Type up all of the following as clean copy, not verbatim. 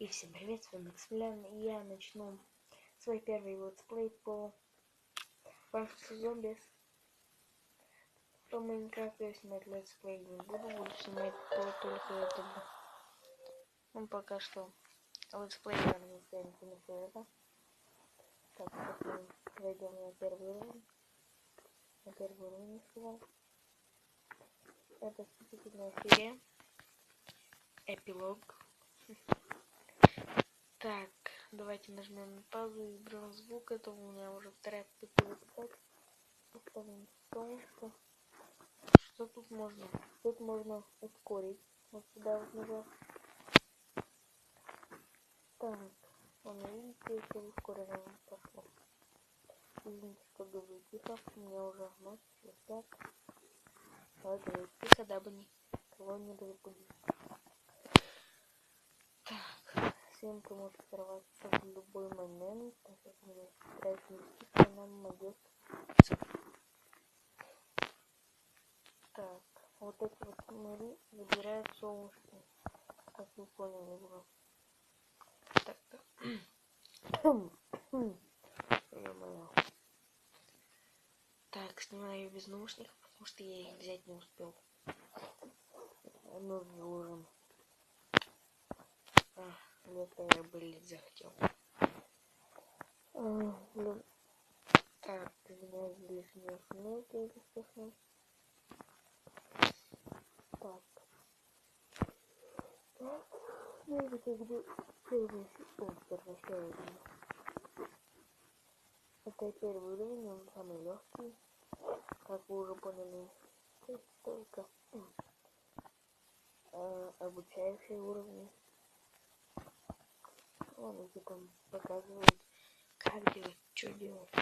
И всем привет, с вами Максимилиан, и я начну свой первый летсплей по Плants Zombies. По Майнкрафту я снимать летсплей не буду снимать только это. Ну, пока что летсплей я не останется на все это. Так, потом зайдем на первый уровень. На первый уровень я сказал. Это вступительная серия. Эпилог. Так, давайте нажмем на паузу и уберем звук. Это у меня уже вторая попытка записать. Поставим солнышко. Что тут можно? Тут можно ускорить. Вот сюда вот нажать. Так, видите, если ускорено пошло. Извините, что говорю тихо. У меня уже ночь, спят. Давайте говорить тихо, дабы никого не разбудить. Так, съемка может сорваться в любой момент, так как у меня стараюсь нести, что нам могет. Так, вот эти вот смотри, забирают солнышко. Как вы поняли уже. Так-то. Так, снимаю без наушников, потому что я их взять не успел. Ну, ужин. Лето я болеть захотел. Так, извиняюсь за лишние шумелки, если слышно. Так. Смотрите, где первый уровень. Это первый уровень, он самый легкий. Как вы уже поняли, это только обучающие уровни. Вон где там показывают, как делать, что делать.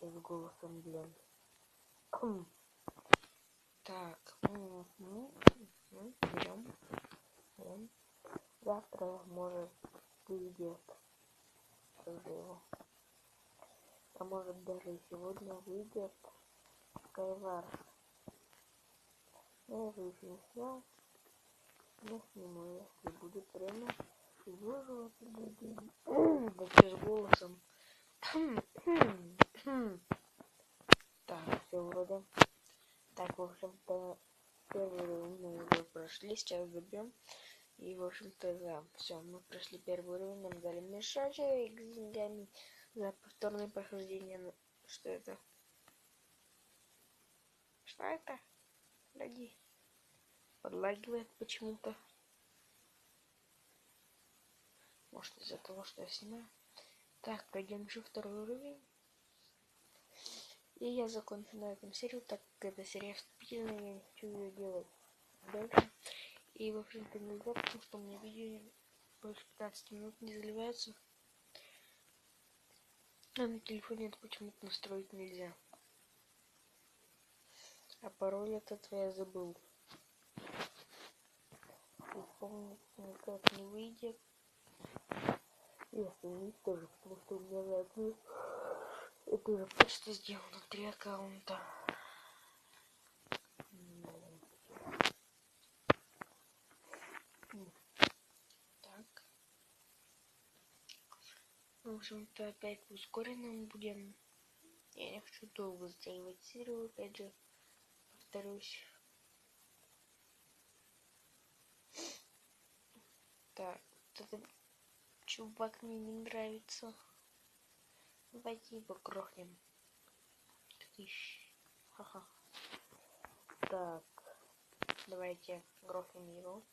С голосом, блин. Так, берем. Завтра, может, выйдет тоже его. А может, даже и сегодня выйдет Skywars. Я его еще не снял. Но сниму, если будет время. И выложу этот день. Да что с голосом. Так, все вроде. Так, в общем-то, первый уровень мы уже прошли. Сейчас забьем. И, в общем-то, да, все, мы прошли первый уровень, нам дали мешочек с деньгами за повторное прохождение. Что это? Что это? Погоди. Подлагивает почему-то. Может, из-за того, что я снимаю. Так, пройдем еще второй уровень. И я закончу на этом серию, так как эта серия вступительная, я не хочу ее делать дальше. И, в общем-то, нельзя, потому что у меня видео больше 15 минут не заливается. А на телефоне это почему-то настроить нельзя. А пароль этот я забыл. И помнить никак не выйдет. И остановить тоже, потому что у меня на одну... Это уже почти сделано 3 аккаунта. Так. В общем-то, опять в ускоренном будем. Я не хочу долго затягивать серию, опять же, повторюсь. Так, вот этот чувак мне не нравится. Давайте его грохнем. Ха-ха. Так, давайте грохнем его.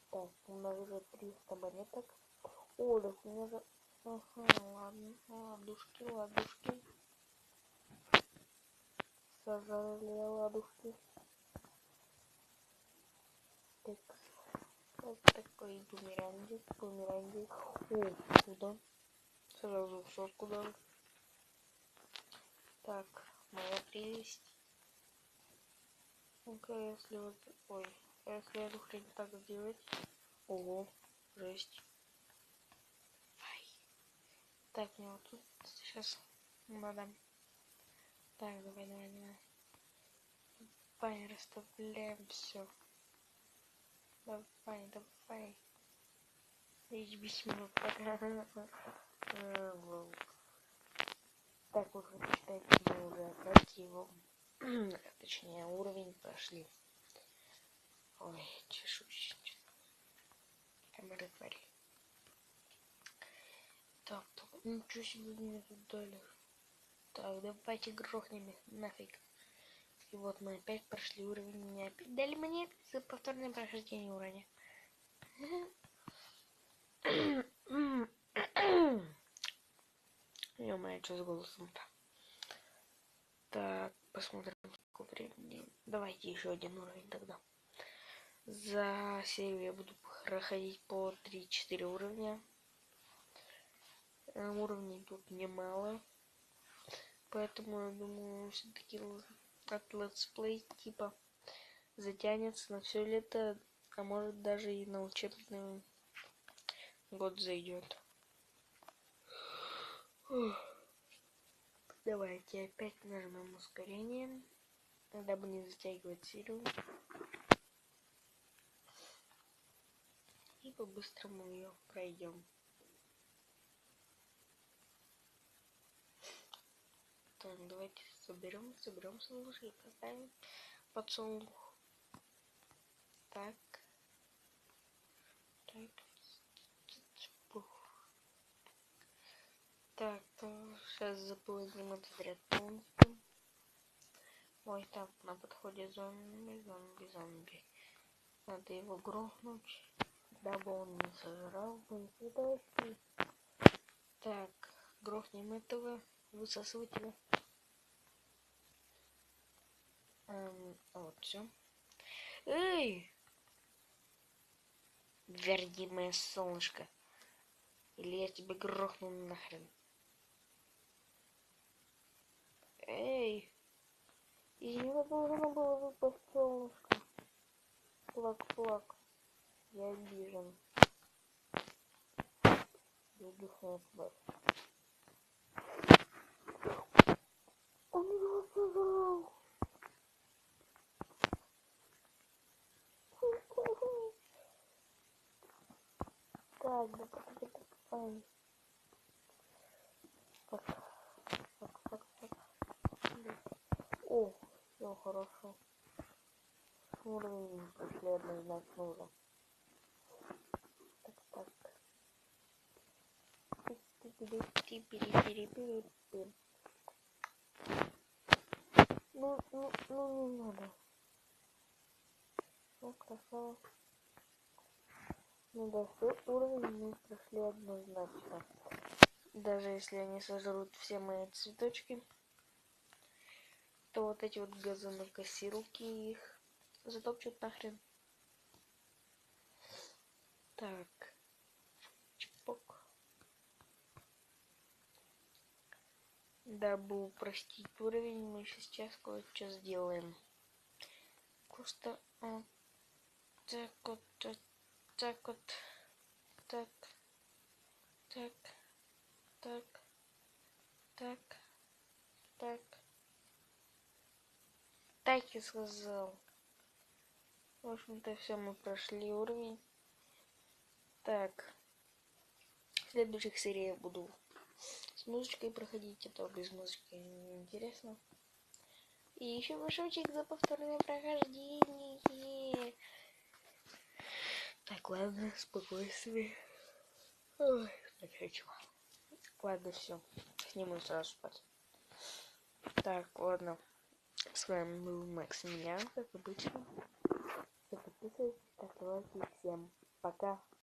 Так, у нас уже 300 монеток. О, да у меня же... Ага, ладно. Ладушки. Сажали ладушки. Так, вот такой бумерангик. О, куда? Сразу в сотку дал. Так, моя прелесть. Ну-ка, если вот... Ой, если эту хрень так сделать... Ого, жесть. Ай. Так, мне вот тут сейчас надо... Так, давай. Расставляем все. Давай, давай. Лишь без минут пока. Так, уже считайте, мы уже прошли его. Точнее, уровень прошли. Ой, чешусь. Камеры твари. Так, ничего себе мне тут дали. Так, давайте грохнем их нафиг. И вот мы опять прошли уровень. Мне опять дали мне за повторное прохождение уровня. Ё-моё, что с голосом-то? Так, посмотрим, сколько времени. Давайте еще один уровень тогда. За серию я буду проходить по 3-4 уровня. Уровней тут немало. Поэтому я думаю, все-таки от летсплей типа затянется на все лето, а может даже и на учебный год зайдет. Давайте опять нажмем ускорение, дабы не затягивать серию. И по-быстрому ее пройдем. Так, давайте соберем солнышко и поставим подсолнух. Так. Так. Так, сейчас заполним этот ряд полностью. Ой, так, на подходе зомби. Надо его грохнуть, дабы он не сожрал бы. Так, грохнем этого высасывателя. Вот, все. Эй! Верни мое солнышко. Или я тебя грохну нахрен. Эй! Из него должно было выпасть солнышко. Плак-плак. Я обижен. Бездушная тварь. Он его сожрал. Так, да покупай. Так. О, все хорошо. Уровень прошли однозначно уже. Так. Ну, не надо. Ну, красава. Ну да, все уровень мы прошли однозначно. Даже если они сожрут все мои цветочки, то вот эти вот газонокосилки их затопчут нахрен. Так. Чпок. Дабы упростить уровень, мы сейчас кое-что сделаем. Просто так вот. Так и сказал. В общем-то, все, мы прошли уровень. Так. В следующих сериях я буду с музычкой проходить, а то без музыки неинтересно. И еще мешочек за повторное прохождение. Так, ладно, спокойствие. Ой, так хочу. Ладно, все. Сниму сразу спать. Так, ладно. С вами был Максимилиан, как обычно. Подписывайтесь, ставьте лайки. Всем пока.